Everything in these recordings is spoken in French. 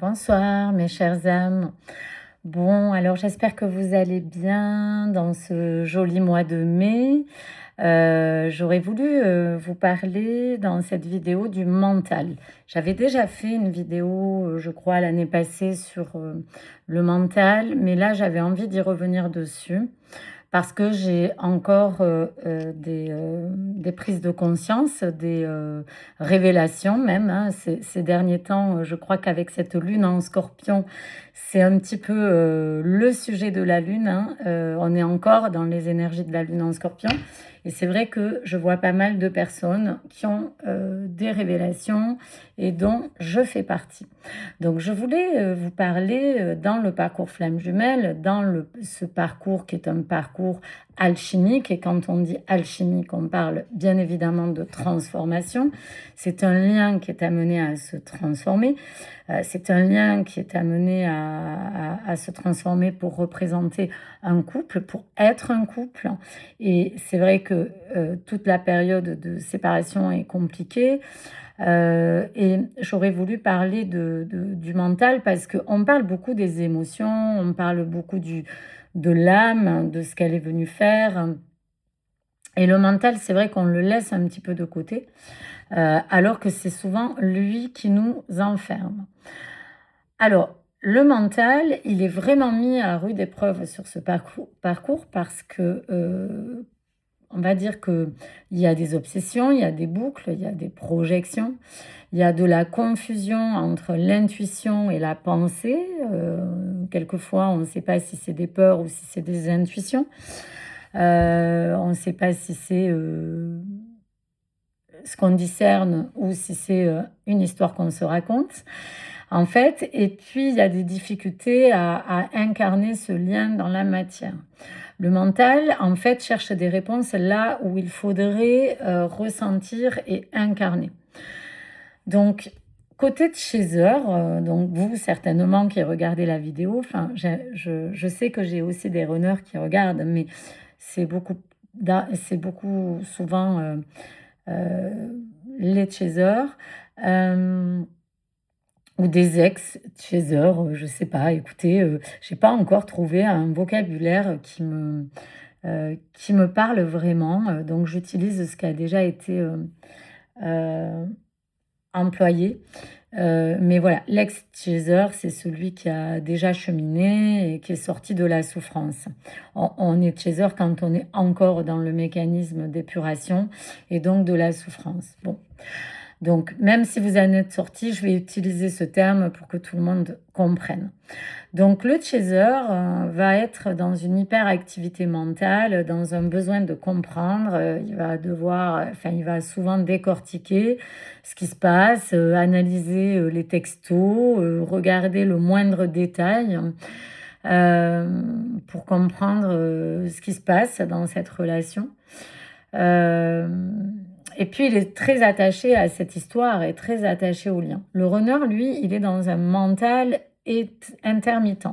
Bonsoir mes chères âmes. Bon, alors j'espère que vous allez bien dans ce joli mois de mai. J'aurais voulu vous parler dans cette vidéo du mental. J'avais déjà fait une vidéo, je crois, l'année passée sur le mental, mais là j'avais envie d'y revenir dessus parce que j'ai encore des prises de conscience, des révélations même, hein. Ces derniers temps, je crois qu'avec cette lune en scorpion, c'est un petit peu le sujet de la lune, hein. On est encore dans les énergies de la lune en scorpion. Et c'est vrai que je vois pas mal de personnes qui ont des révélations et dont je fais partie. Donc je voulais vous parler dans le parcours flamme jumelle, ce parcours qui est un parcours alchimique. Et quand on dit alchimique, on parle bien évidemment de transformation. C'est un lien qui est amené à se transformer. C'est un lien qui est amené à se transformer pour représenter un couple, pour être un couple. Et c'est vrai que toute la période de séparation est compliquée. Et j'aurais voulu parler du mental parce qu'on parle beaucoup des émotions, on parle beaucoup de l'âme, de ce qu'elle est venue faire. Et le mental, c'est vrai qu'on le laisse un petit peu de côté, alors que c'est souvent lui qui nous enferme. Alors, le mental, il est vraiment mis à rude épreuve sur ce parcours parce que on va dire qu'il y a des obsessions, il y a des boucles, il y a des projections, il y a de la confusion entre l'intuition et la pensée. Quelquefois, on ne sait pas si c'est des peurs ou si c'est des intuitions. On ne sait pas si c'est ce qu'on discerne ou si c'est une histoire qu'on se raconte. En fait, et puis il y a des difficultés à incarner ce lien dans la matière. Le mental, en fait, cherche des réponses là où il faudrait ressentir et incarner. Donc, côté de chaser, donc vous certainement qui regardez la vidéo, enfin, je sais que j'ai aussi des runners qui regardent, mais c'est beaucoup souvent les chasers. Ou des ex-chasers, je sais pas. Écoutez, j'ai pas encore trouvé un vocabulaire qui me parle vraiment, donc j'utilise ce qui a déjà été, heu, employé. Mais voilà, l'ex-chaser, c'est celui qui a déjà cheminé et qui est sorti de la souffrance. On est chaser quand on est encore dans le mécanisme d'épuration et donc de la souffrance. Bon. Donc, même si vous en êtes sorti, je vais utiliser ce terme pour que tout le monde comprenne. Donc, le chaser va être dans une hyperactivité mentale, dans un besoin de comprendre. Il va souvent décortiquer ce qui se passe, analyser les textos, regarder le moindre détail pour comprendre ce qui se passe dans cette relation. Euh, et puis, il est très attaché à cette histoire et très attaché au lien. Le runner, lui, il est dans un mental intermittent.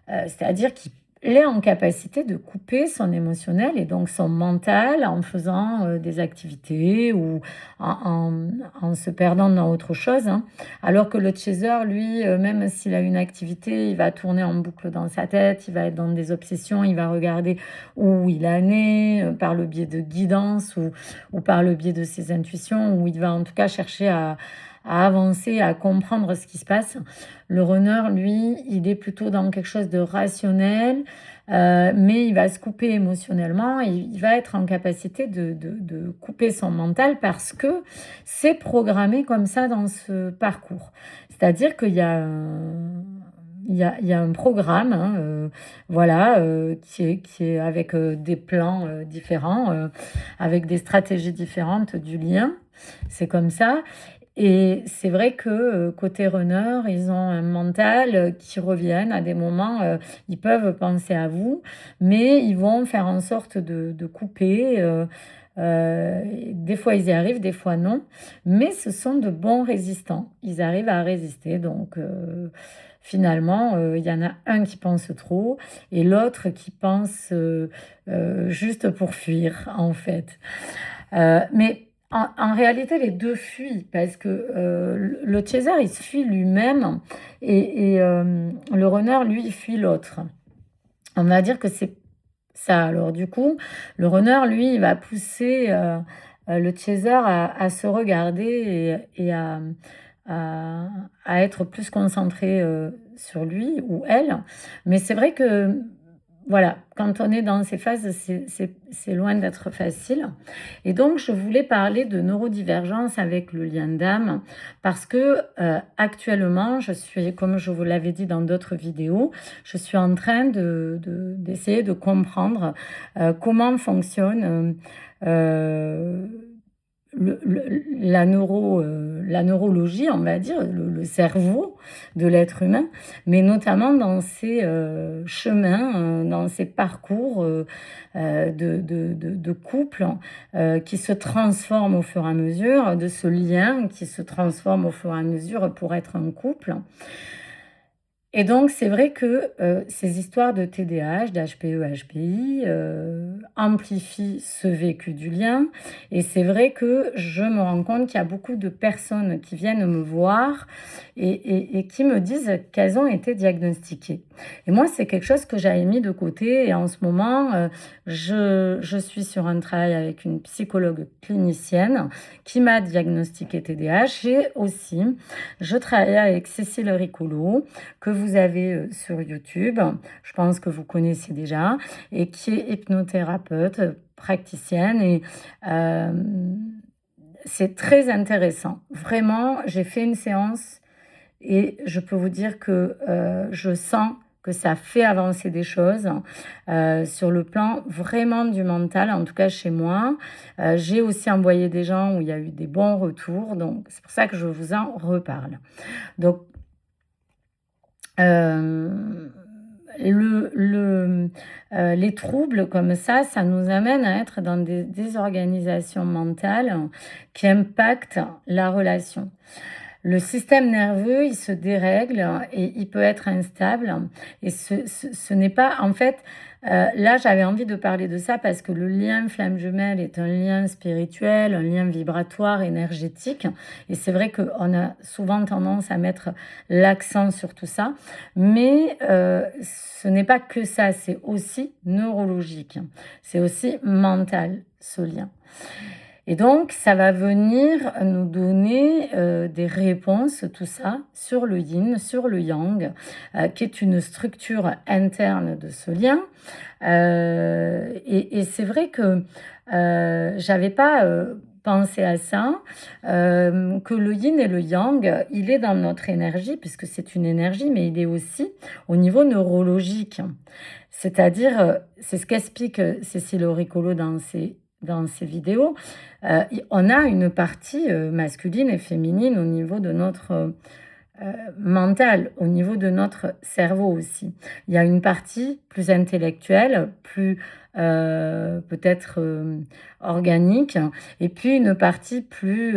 C'est-à-dire qu'il est en capacité de couper son émotionnel et donc son mental en faisant des activités ou en se perdant dans autre chose, hein. Alors que le chaser, lui, même s'il a une activité, il va tourner en boucle dans sa tête, il va être dans des obsessions, il va regarder où il en est par le biais de guidance ou par le biais de ses intuitions, où il va en tout cas chercher à avancer, à comprendre ce qui se passe. Le runner, lui, il est plutôt dans quelque chose de rationnel, mais il va se couper émotionnellement et il va être en capacité de couper son mental parce que c'est programmé comme ça dans ce parcours. C'est-à-dire qu'il y a il y a un programme, hein, voilà, qui est avec des plans différents, avec des stratégies différentes du lien. C'est comme ça. Et c'est vrai que côté runner, ils ont un mental qui reviennent à des moments, ils peuvent penser à vous, mais ils vont faire en sorte de couper. Des fois, ils y arrivent, des fois non, mais ce sont de bons résistants. Ils arrivent à résister, donc finalement, il y en a un qui pense trop et l'autre qui pense juste pour fuir, en fait. Mais en réalité, les 2 fuient parce que, le chaser, il se fuit lui-même et le runner, lui, il fuit l'autre. On va dire que c'est ça. Alors du coup, le runner, lui, il va pousser, le chaser à se regarder et à à être plus concentré, sur lui ou elle. Mais c'est vrai que, voilà, quand on est dans ces phases, c'est loin d'être facile. Et donc je voulais parler de neurodivergence avec le lien d'âme parce que, actuellement, je suis, comme je vous l'avais dit dans d'autres vidéos, je suis en train d'essayer de comprendre, comment fonctionne, la neurologie, on va dire, le cerveau de l'être humain, mais notamment dans ces chemins, dans ces parcours de couple qui se transforment au fur et à mesure, de ce lien qui se transforme au fur et à mesure pour être un couple. Et donc, c'est vrai que, ces histoires de TDAH, d'HPE, HPI, amplifient ce vécu du lien et c'est vrai que je me rends compte qu'il y a beaucoup de personnes qui viennent me voir et qui me disent qu'elles ont été diagnostiquées. Et moi, c'est quelque chose que j'avais mis de côté et en ce moment, je suis sur un travail avec une psychologue clinicienne qui m'a diagnostiqué TDAH et aussi, je travaille avec Cécile Ricolo, que vous avez sur YouTube, je pense que vous connaissez déjà, et qui est hypnothérapeute, praticienne. Et euh, c'est très intéressant. Vraiment, j'ai fait une séance et je peux vous dire que je sens que ça fait avancer des choses sur le plan vraiment du mental, en tout cas chez moi. J'ai aussi envoyé des gens où il y a eu des bons retours, donc c'est pour ça que je vous en reparle. Donc, euh, les troubles comme ça nous amène à être dans des désorganisations mentales qui impactent la relation. Le système nerveux, il se dérègle et il peut être instable. Et ce n'est pas, en fait, là, j'avais envie de parler de ça parce que le lien flamme jumelle est un lien spirituel, un lien vibratoire, énergétique. Et c'est vrai qu'on a souvent tendance à mettre l'accent sur tout ça. Mais ce n'est pas que ça, c'est aussi neurologique. C'est aussi mental, ce lien. Et donc, ça va venir nous donner des réponses, tout ça, sur le yin, sur le yang, qui est une structure interne de ce lien. Et c'est vrai que j'avais pas pensé à ça, que le yin et le yang, il est dans notre énergie, puisque c'est une énergie, mais il est aussi au niveau neurologique. C'est-à-dire, c'est ce qu'explique Cécile Auricolo dans ses vidéos, on a une partie masculine et féminine au niveau de notre mental, au niveau de notre cerveau aussi. Il y a une partie plus intellectuelle, plus peut-être organique, et puis une partie plus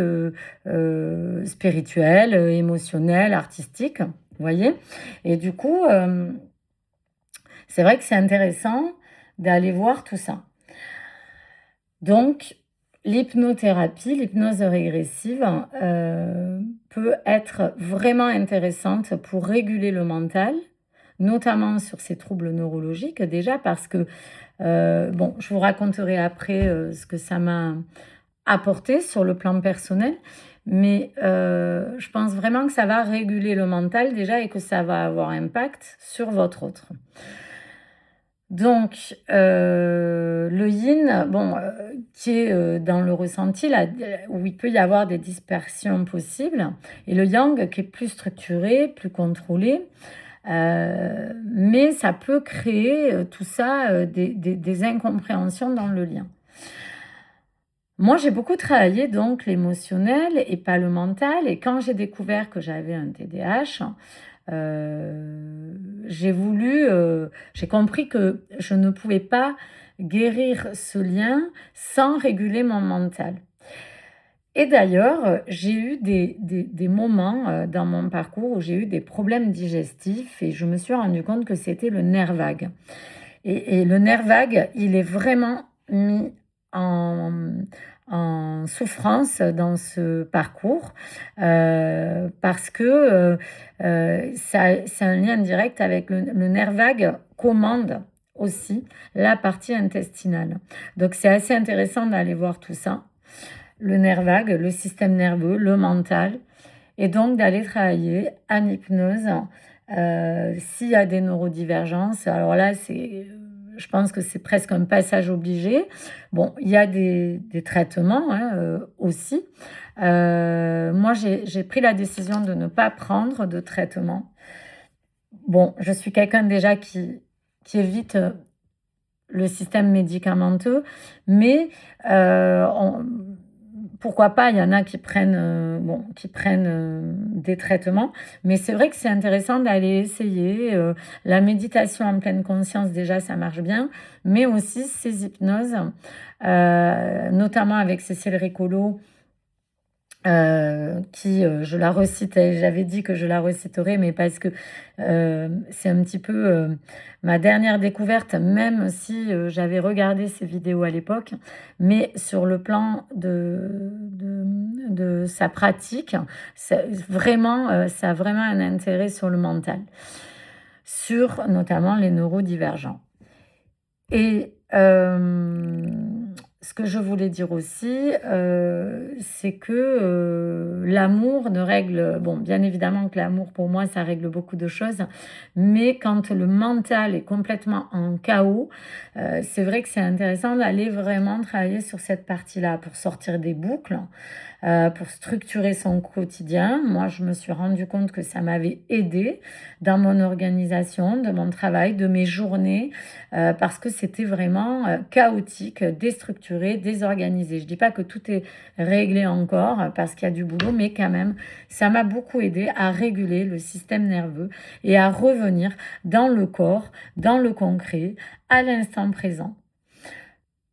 spirituelle, émotionnelle, artistique, vous voyez. Et du coup, c'est vrai que c'est intéressant d'aller voir tout ça. Donc, l'hypnothérapie, l'hypnose régressive peut être vraiment intéressante pour réguler le mental, notamment sur ces troubles neurologiques, déjà parce que, bon, je vous raconterai après ce que ça m'a apporté sur le plan personnel, mais je pense vraiment que ça va réguler le mental déjà et que ça va avoir un impact sur votre autre. Donc, le yin, bon, qui est dans le ressenti, là, où il peut y avoir des dispersions possibles, et le yang qui est plus structuré, plus contrôlé, mais ça peut créer tout ça, des incompréhensions dans le lien. Moi, j'ai beaucoup travaillé donc l'émotionnel et pas le mental, et quand j'ai découvert que j'avais un TDAH, j'ai compris que je ne pouvais pas guérir ce lien sans réguler mon mental. Et d'ailleurs, j'ai eu des moments dans mon parcours où j'ai eu des problèmes digestifs et je me suis rendu compte que c'était le nerf vague. Et le nerf vague, il est vraiment mis en, en souffrance dans ce parcours parce que c'est un lien direct avec le nerf vague commande aussi la partie intestinale. Donc c'est assez intéressant d'aller voir tout ça, le nerf vague, le système nerveux, le mental, et donc d'aller travailler en hypnose s'il y a des neurodivergences. Alors là, je pense que c'est presque un passage obligé. Bon, il y a des traitements aussi. Moi, j'ai pris la décision de ne pas prendre de traitement. Bon, je suis quelqu'un déjà qui évite le système médicamenteux, mais pourquoi pas, il y en a qui prennent des traitements, mais c'est vrai que c'est intéressant d'aller essayer. La méditation en pleine conscience, déjà, ça marche bien, mais aussi ces hypnoses, notamment avec Cécile Récolo, je la recitais, j'avais dit que je la reciterais, mais parce que c'est un petit peu ma dernière découverte, même si j'avais regardé ses vidéos à l'époque, mais sur le plan de sa pratique, ça a vraiment un intérêt sur le mental, sur notamment les neurodivergents. Et ce que je voulais dire aussi, c'est que l'amour ne règle... Bon, bien évidemment que l'amour, pour moi, ça règle beaucoup de choses, mais quand le mental est complètement en chaos, c'est vrai que c'est intéressant d'aller vraiment travailler sur cette partie-là pour sortir des boucles, pour structurer son quotidien. Moi, je me suis rendu compte que ça m'avait aidé dans mon organisation, de mon travail, de mes journées, parce que c'était vraiment chaotique, déstructuré, désorganisé. Je dis pas que tout est réglé encore, parce qu'il y a du boulot, mais quand même, ça m'a beaucoup aidé à réguler le système nerveux et à revenir dans le corps, dans le concret, à l'instant présent.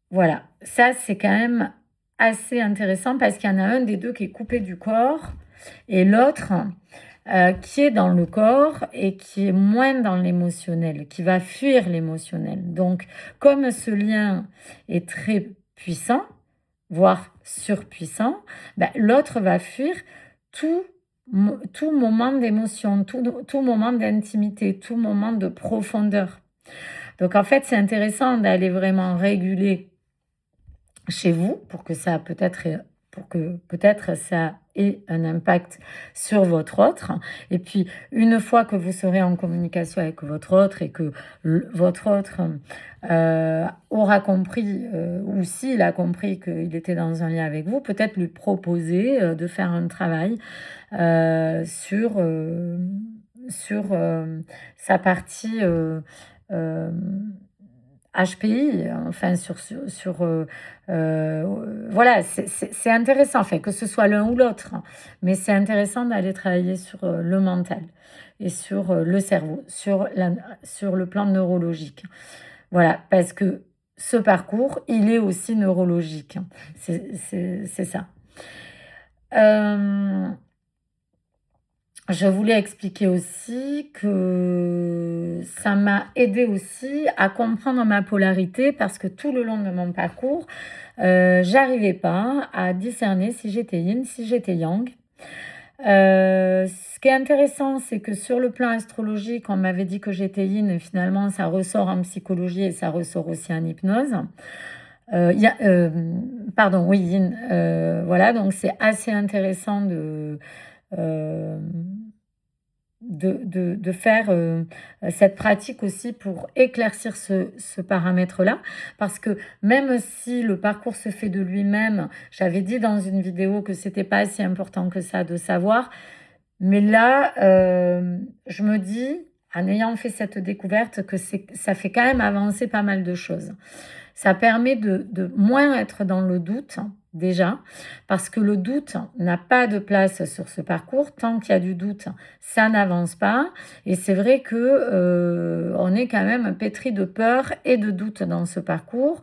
Voilà, ça c'est quand même assez intéressant parce qu'il y en a un des deux qui est coupé du corps et l'autre qui est dans le corps et qui est moins dans l'émotionnel, qui va fuir l'émotionnel. Donc, comme ce lien est très puissant, voire surpuissant, l'autre va fuir tout moment d'émotion, tout moment d'intimité, tout moment de profondeur. Donc, en fait, c'est intéressant d'aller vraiment réguler chez vous pour que peut-être ça ait un impact sur votre autre. Et puis, une fois que vous serez en communication avec votre autre et que votre autre aura compris, ou s'il a compris qu'il était dans un lien avec vous, peut-être lui proposer de faire un travail sur sa partie HPI, enfin voilà, c'est intéressant, enfin, que ce soit l'un ou l'autre, mais c'est intéressant d'aller travailler sur le mental et sur le cerveau, sur le plan neurologique. Voilà, parce que ce parcours, il est aussi neurologique, c'est ça. Je voulais expliquer aussi que ça m'a aidé aussi à comprendre ma polarité parce que tout le long de mon parcours, j'arrivais pas à discerner si j'étais yin, si j'étais yang. Ce qui est intéressant, c'est que sur le plan astrologique, on m'avait dit que j'étais yin et finalement ça ressort en psychologie et ça ressort aussi en hypnose. Pardon, oui, yin. Voilà, donc c'est assez intéressant de faire cette pratique aussi pour éclaircir ce paramètre-là. Parce que même si le parcours se fait de lui-même, j'avais dit dans une vidéo que c'était pas si important que ça de savoir. Mais là, je me dis, en ayant fait cette découverte, que ça fait quand même avancer pas mal de choses. Ça permet de moins être dans le doute, déjà, parce que le doute n'a pas de place sur ce parcours. Tant qu'il y a du doute, ça n'avance pas. Et c'est vrai que on est quand même pétri de peur et de doute dans ce parcours.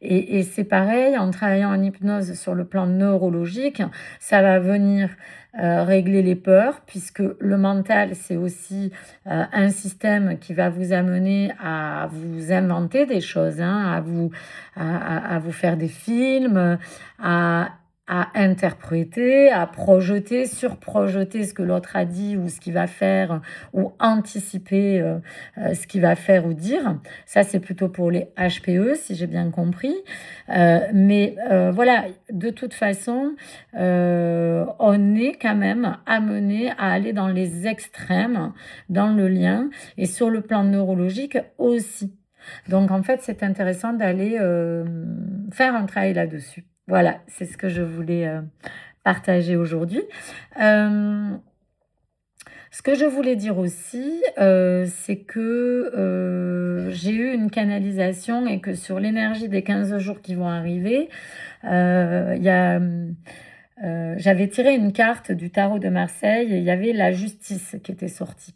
Et c'est pareil, en travaillant en hypnose sur le plan neurologique, ça va venir régler les peurs, puisque le mental, c'est aussi un système qui va vous amener à vous inventer des choses, hein, à vous faire des films, à, à interpréter, à projeter, surprojeter ce que l'autre a dit ou ce qu'il va faire, ou anticiper ce qu'il va faire ou dire. Ça, c'est plutôt pour les HPE, si j'ai bien compris. Mais voilà, de toute façon, on est quand même amené à aller dans les extrêmes, dans le lien, et sur le plan neurologique aussi. Donc en fait, c'est intéressant d'aller faire un travail là-dessus. Voilà, c'est ce que je voulais partager aujourd'hui. Euh, Ce que je voulais dire aussi, c'est que j'ai eu une canalisation et que sur l'énergie des 15 jours qui vont arriver, il y a, j'avais tiré une carte du tarot de Marseille et il y avait la justice qui était sortie.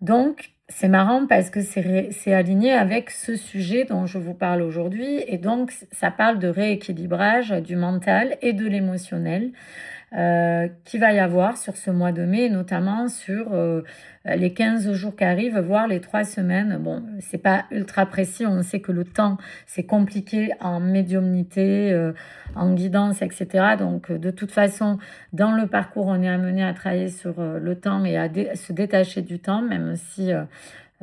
Donc, c'est marrant parce que c'est aligné avec ce sujet dont je vous parle aujourd'hui. Et donc, ça parle de rééquilibrage du mental et de l'émotionnel qu'il va y avoir sur ce mois de mai, notamment sur les 15 jours qui arrivent, voire les 3 semaines. Bon, c'est pas ultra précis, on sait que le temps, c'est compliqué en médiumnité, en guidance, etc. Donc, de toute façon, dans le parcours, on est amené à travailler sur le temps et à se détacher du temps, même si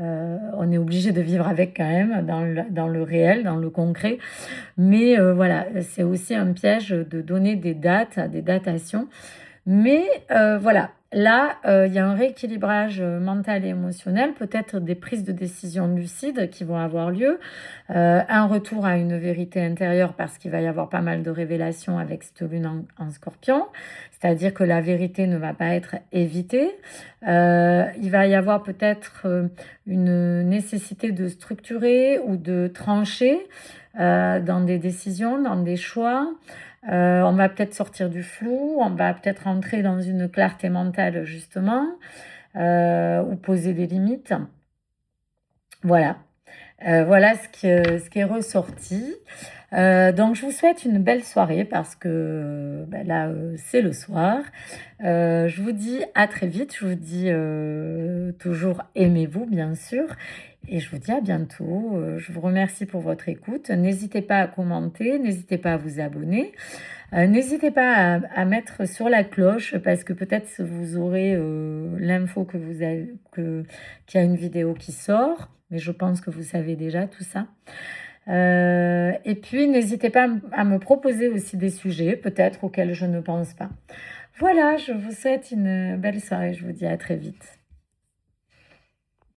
on est obligé de vivre avec quand même, dans le réel, dans le concret. Mais voilà, c'est aussi un piège de donner des dates, des datations. Mais voilà, là, il y a un rééquilibrage mental et émotionnel, peut-être des prises de décision lucides qui vont avoir lieu, un retour à une vérité intérieure parce qu'il va y avoir pas mal de révélations avec cette lune en Scorpion, c'est-à-dire que la vérité ne va pas être évitée. Il va y avoir peut-être une nécessité de structurer ou de trancher dans des décisions, dans des choix. On va peut-être sortir du flou, on va peut-être entrer dans une clarté mentale justement, ou poser des limites. Voilà. Voilà ce qui est ressorti. Donc je vous souhaite une belle soirée parce que là c'est le soir. Je vous dis à très vite. Je vous dis toujours aimez-vous bien sûr. Et je vous dis à bientôt. Je vous remercie pour votre écoute. N'hésitez pas à commenter, n'hésitez pas à vous abonner. N'hésitez pas à mettre sur la cloche parce que peut-être vous aurez l'info que vous avez, qu'il y a une vidéo qui sort. Mais je pense que vous savez déjà tout ça. Et puis, n'hésitez pas à me proposer aussi des sujets, peut-être auxquels je ne pense pas. Voilà, je vous souhaite une belle soirée. Je vous dis à très vite.